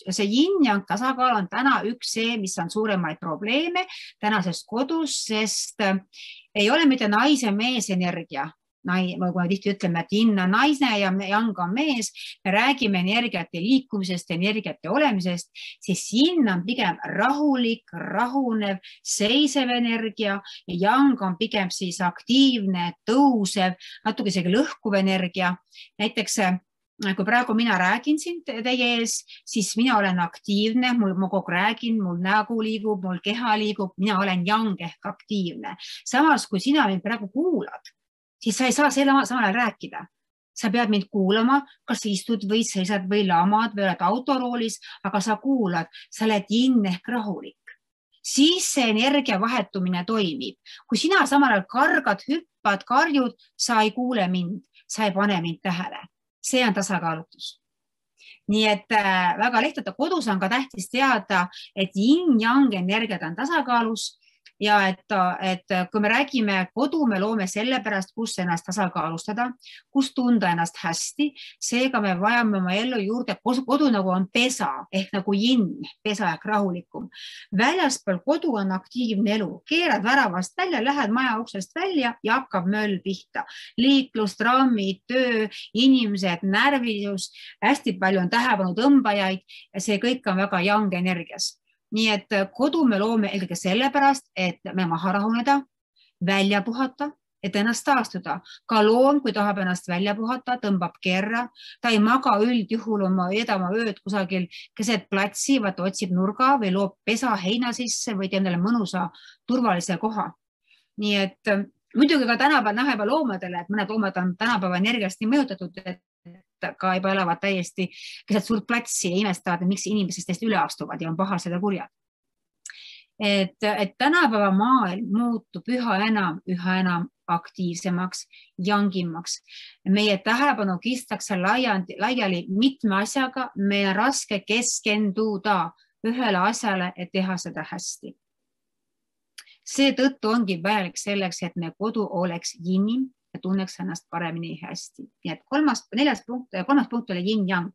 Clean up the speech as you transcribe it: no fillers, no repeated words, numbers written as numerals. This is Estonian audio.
kodus ja see yin-yang tasakaal on täna üks see, mis on suuremaid probleeme tänases kodus, sest ei ole mitte naise meesenergia. Nagu me tihti ütleme, et yin on naine ja yang on mees, me räägime energiate liikumisest, energiate olemisest, siis yin on pigem rahulik, rahunev, seisev energia ja yang on pigem siis aktiivne, tõusev, natuke isegi lõhkuv energia. Näiteks kui praegu mina räägin siin teie ees, siis mina olen aktiivne, ma kogu räägin, mul nägu liigub, mul keha liigub, mina olen yang ehk aktiivne. Samas, kui sina mind praegu kuulad, siis sa ei saa samal ajal rääkida. Sa pead mind kuulama, kas istud või seisad või lamad või oled autoroolis, aga sa kuulad, sa oled yin ehk rahulik. Siis see energia vahetumine toimib. Kui sina samal ajal kargad, hüppad, karjud, sa ei kuule mind, sa ei pane mind tähele. See on tasakaalutus. Nii et väga lihtne, kodus on ka tähtis teada, et yin-yang energiat on tasakaalus ja et kui me räägime kodu, me loome selle pärast, kus ennast tasakaalustada, kus tunda ennast hästi, seega me vajame oma ellu juurde, kodu nagu on pesa ehk nagu yin, pesa ehk rahulikum. Väljaspool kodu on aktiivne elu, keerad väravast välja, lähed maja uksest välja ja hakkab möll pihta. Liiklus, trammid, töö, inimesed, närvisus, hästi palju on tähelepanu tõmbajaid ja see kõik on väga yang energias. Nii et kodu me loome eelkõige sellepärast, et me maha rahuneda, välja puhata, et ennast taastuda. Ka loom, kui tahab ennast välja puhata, tõmbab kerra. Ta ei maga üldjuhul oma edama ööd kusagil keset platsi, vaata otsib nurga või loob pesa heina sisse või teeb neile mõnusa turvalise koha. Nii et muidugi ka tänapäeva loomadele, et mõned loomad on tänapäeva energiast nii mõjutatud, et ka juba elavad täiesti keset suurt platsi ja imestavad, miks inimesest täiesti üle astuvad ja on pahased ja kurjad. Et tänapäeva maailm muutub üha enam aktiivsemaks, jangimaks. Meie tähelepanu kistakse laiali mitme asjaga, meil on raske keskenduda ühele asjale, et teha seda hästi. See tõttu ongi vajalik selleks, et meie kodu oleks yin ja tunneks ennast paremini hästi. Nii et kolmas punkt oli yin-yang.